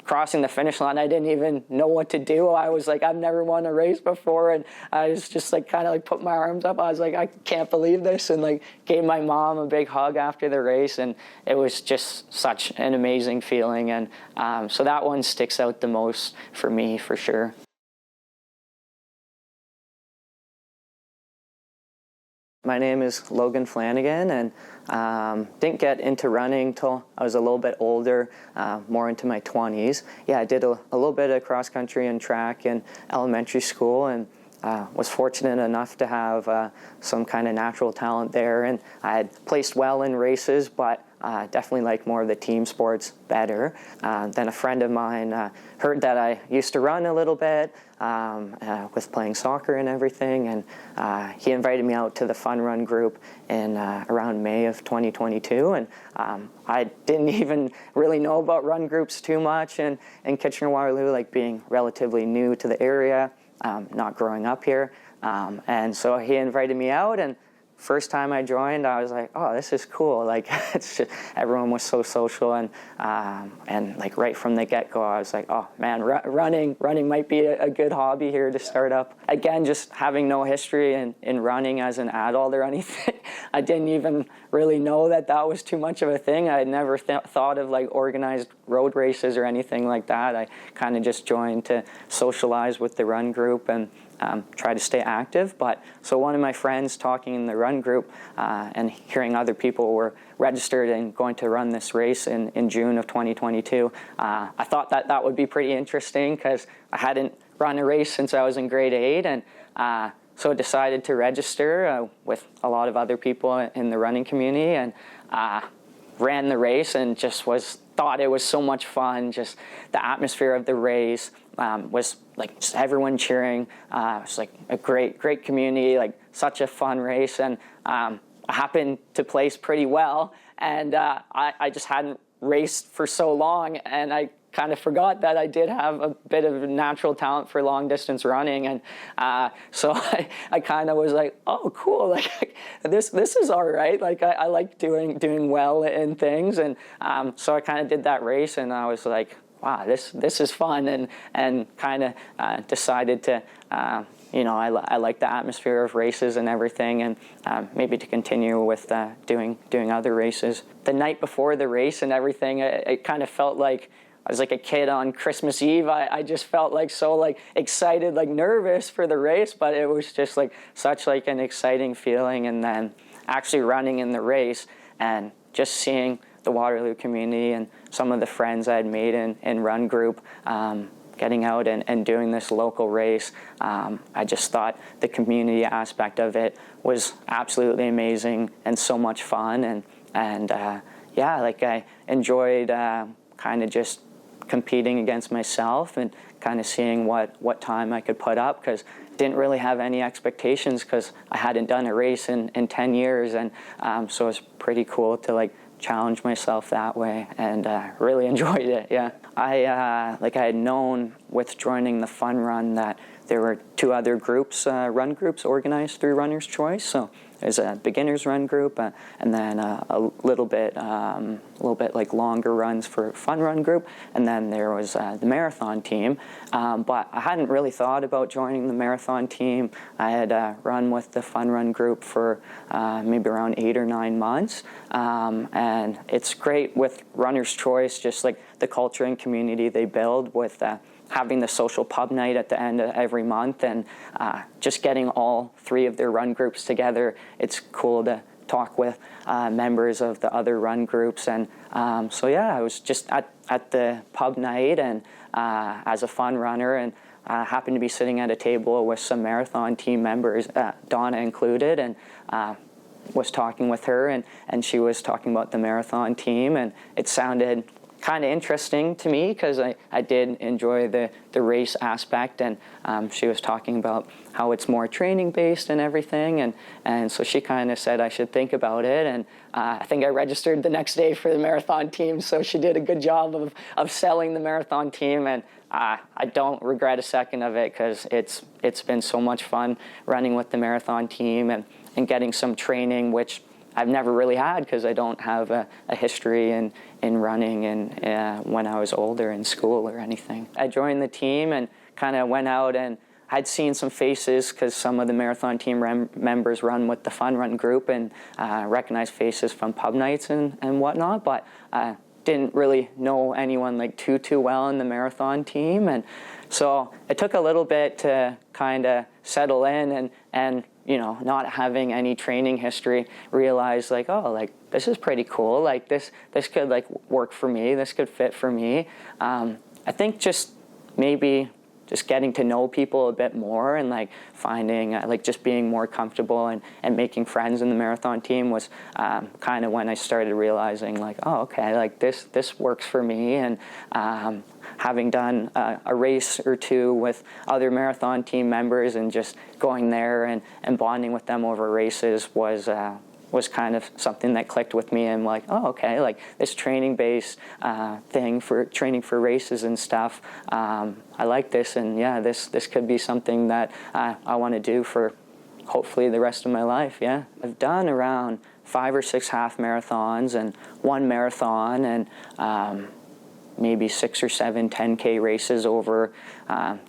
crossing the finish line, I didn't even know what to do. I was like, I've never won a race before, and I was just like kind of like put my arms up. I was like, I can't believe this, and like gave my mom a big hug after the race, and it was just such an amazing feeling. And so that one sticks out the most for me, for sure. My name is Logan Flannigan, and didn't get into running till I was a little bit older, more into my 20s. Yeah, I did a little bit of cross country and track in elementary school, and was fortunate enough to have some kind of natural talent there, and I had placed well in races, but definitely like more of the team sports better. Then a friend of mine heard that I used to run a little bit with playing soccer and everything, and he invited me out to the Fun Run group in around May of 2022, and I didn't even really know about run groups too much in Kitchener-Waterloo, like being relatively new to the area, not growing up here, and so he invited me out, and first time I joined, I was like, oh, this is cool. Like, it's just, everyone was so social, and like right from the get-go, I was like, oh man, running might be a good hobby here to start up. Again, just having no history in running as an adult or anything, I didn't even really know that was too much of a thing. I had never thought of like organized road races or anything like that. I kind of just joined to socialize with the run group and try to stay active. But so one of my friends talking in the run group and hearing other people were registered and going to run this race in June of 2022, I thought that would be pretty interesting because I hadn't run a race since I was in grade 8, and so I decided to register with a lot of other people in the running community, and ran the race, and just thought it was so much fun. Just the atmosphere of the race was like just everyone cheering. It was like a great community, like such a fun race, and I happened to place pretty well, and I just hadn't raced for so long, and I kind of forgot that I did have a bit of a natural talent for long distance running, and so I kind of was like, oh cool, like this is all right, like I like doing well in things, and so I kind of did that race, and I was like, wow, this is fun, and kind of decided to I like the atmosphere of races and everything, and maybe to continue with doing other races. The night before the race and everything, it kind of felt like I was like a kid on Christmas Eve. I just felt like so like excited, like nervous for the race, but it was just like such like an exciting feeling. And then actually running in the race and just seeing the Waterloo community and some of the friends I had made in run group, getting out and doing this local race, I just thought the community aspect of it was absolutely amazing and so much fun. And yeah, like I enjoyed kind of just competing against myself and kind of seeing what time I could put up, because didn't really have any expectations because I hadn't done a race in 10 years, and so it was pretty cool to like challenge myself that way, and really enjoyed it. Yeah, I had known with joining the Fun Run that there were 2 other groups, run groups organized through Runner's Choice. So there's a beginner's run group, and then a little bit like longer runs for Fun Run group, and then there was the marathon team. But I hadn't really thought about joining the marathon team. I had run with the Fun Run group for maybe around 8 or 9 months, and it's great with Runner's Choice, just like the culture and community they build with having the social pub night at the end of every month, and just getting all 3 of their run groups together. It's cool to talk with members of the other run groups, and so yeah, I was just at the pub night, and as a fun runner, and happened to be sitting at a table with some marathon team members, Donna included, and was talking with her, and she was talking about the marathon team, and it sounded kind of interesting to me because I did enjoy the race aspect, and she was talking about how it's more training based and everything, and so she kind of said I should think about it, and I think I registered the next day for the marathon team, so she did a good job of selling the marathon team, and I don't regret a second of it because it's been so much fun running with the marathon team and getting some training, which I've never really had because I don't have a history in running and when I was older in school or anything. I joined the team and kind of went out, and I'd seen some faces because some of the marathon team members run with the Fun Run group, and recognized faces from pub nights and whatnot, but didn't really know anyone like too well in the marathon team. And so it took a little bit to kind of settle in, and you know, not having any training history, realize like, oh, like this is pretty cool. Like this could like work for me. This could fit for me. I think just maybe just getting to know people a bit more, and like finding like just being more comfortable and making friends in the marathon team was kind of when I started realizing like, oh, okay, like this works for me. And having done a race or two with other marathon team members and just going there and bonding with them over races was kind of something that clicked with me. And like, oh, okay, like this training-based thing for training for races and stuff, I like this, and yeah, this could be something that I want to do for hopefully the rest of my life. Yeah, I've done around 5 or 6 half marathons and 1 marathon, and maybe 6 or 7 10K races over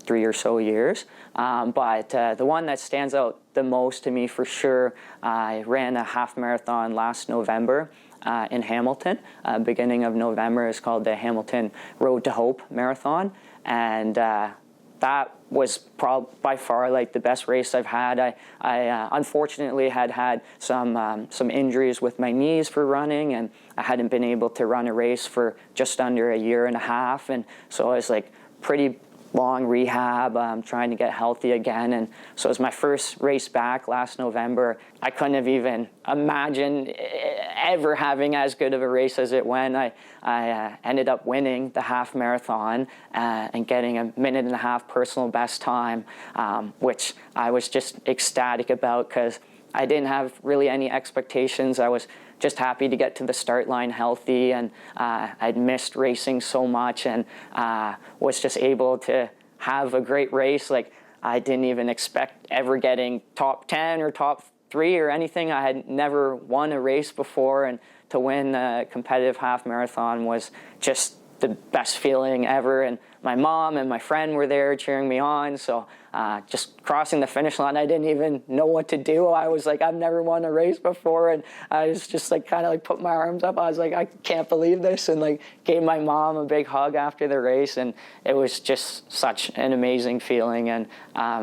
3 or so years. But the one that stands out the most to me for sure, I ran a half marathon last November in Hamilton. Beginning of November. It's called the Hamilton Road to Hope Marathon. And that was by far like the best race I've had. I unfortunately had some injuries with my knees for running, and I hadn't been able to run a race for just under a year and a half, and so I was like pretty long rehab, trying to get healthy again. And so it was my first race back last November. I couldn't have even imagined ever having as good of a race as it went. I ended up winning the half marathon and getting a 1.5-minute personal best time, which I was just ecstatic about because I didn't have really any expectations. I was just happy to get to the start line healthy, and I'd missed racing so much, and was just able to have a great race. Like, I didn't even expect ever getting top 10 or top 3 or anything. I had never won a race before, and to win a competitive half marathon was just the best feeling ever. And my mom and my friend were there cheering me on, so just crossing the finish line, I didn't even know what to do. I was like, I've never won a race before, and I was just like kind of like put my arms up. I was like, I can't believe this, and like gave my mom a big hug after the race, and it was just such an amazing feeling. And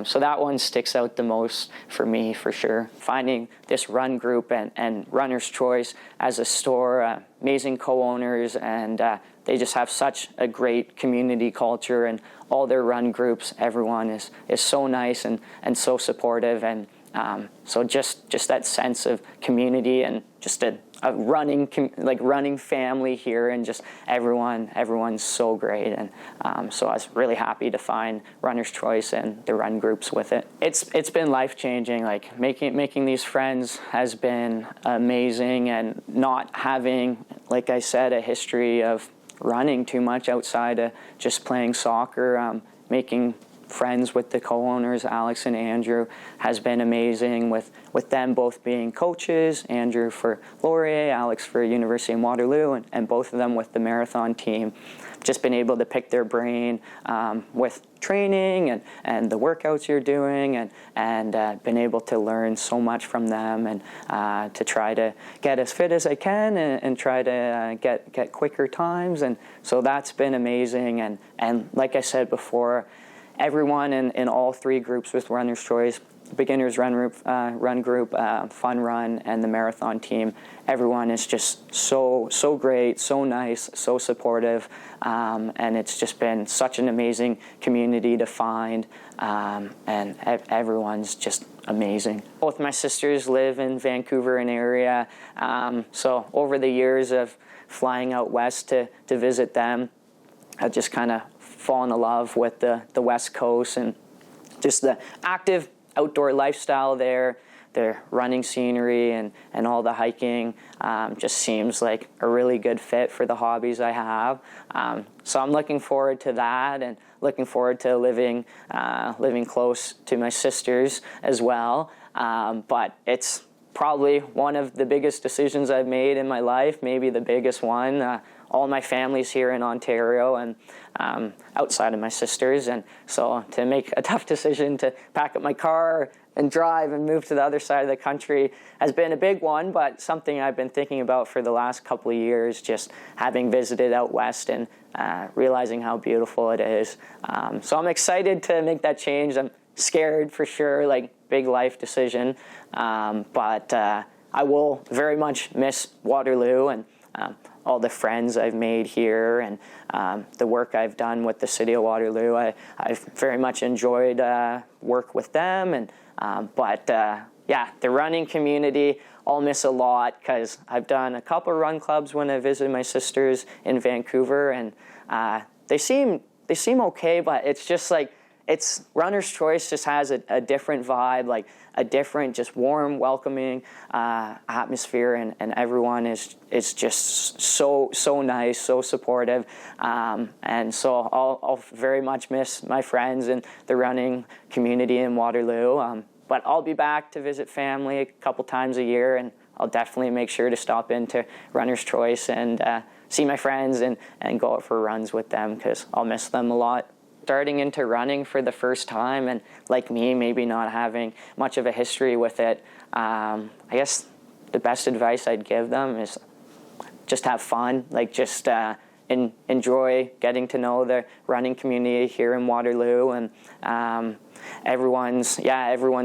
so that one sticks out the most for me for sure. Finding this run group and Runner's Choice as a store, amazing co-owners, and they just have such a great community culture, and all their run groups, everyone is so nice and so supportive. And so just that sense of community and just a running family here, and just everyone's so great. And so I was really happy to find Runner's Choice and the run groups with it. It's been life-changing. Like making these friends has been amazing, and not having, like I said, a history of running too much outside of just playing soccer. Making friends with the co-owners, Alex and Andrew, has been amazing, with them both being coaches, Andrew for Laurier, Alex for University of Waterloo, and both of them with the marathon team. Just been able to pick their brain with training and the workouts you're doing, and been able to learn so much from them, and to try to get as fit as I can, and try to get quicker times. And so that's been amazing. And like I said before, everyone in all 3 groups with Runner's Choice, beginners run group, fun run, and the marathon team, everyone is just so great, so nice, so supportive, and it's just been such an amazing community to find, and everyone's just amazing. Both my sisters live in Vancouver and area, so over the years of flying out west to visit them, I've just kind of fallen in love with the West Coast, and just the active outdoor lifestyle there. Their running scenery and all the hiking just seems like a really good fit for the hobbies I have. So I'm looking forward to that, and looking forward to living close to my sisters as well. But it's probably one of the biggest decisions I've made in my life, maybe the biggest one. All my family's here in Ontario and outside of my sisters, and so to make a tough decision to pack up my car and drive and move to the other side of the country has been a big one, but something I've been thinking about for the last couple of years, just having visited out west and realizing how beautiful it is. So I'm excited to make that change. I'm scared for sure, like big life decision, but I will very much miss Waterloo and all the friends I've made here and the work I've done with the city of Waterloo. I've very much enjoyed work with them, and but yeah, the running community I'll miss a lot, because I've done a couple run clubs when I visited my sisters in Vancouver, and they seem okay, but it's just like, it's Runner's Choice just has a different vibe, like a different, just warm, welcoming atmosphere, and everyone is just so nice, so supportive, and so I'll very much miss my friends and the running community in Waterloo. But I'll be back to visit family a couple times a year, and I'll definitely make sure to stop into Runner's Choice and see my friends and go out for runs with them, because I'll miss them a lot. Starting into running for the first time, and like me, maybe not having much of a history with it, I guess the best advice I'd give them is just have fun, like just enjoy getting to know the running community here in Waterloo, and everyone's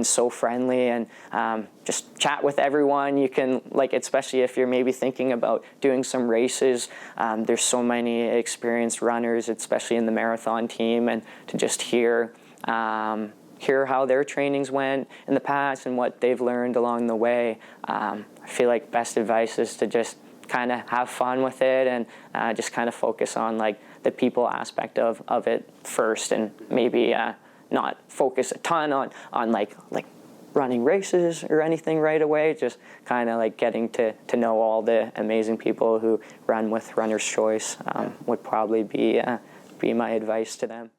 so friendly, and just chat with everyone. You can, like, especially if you're maybe thinking about doing some races, there's so many experienced runners, especially in the marathon team, and to just hear how their trainings went in the past and what they've learned along the way. I feel like best advice is to just kind of have fun with it, and just kind of focus on like the people aspect of it first, and maybe not focus a ton on like running races or anything right away. Just kind of like getting to know all the amazing people who run with Runner's Choice would probably be my advice to them.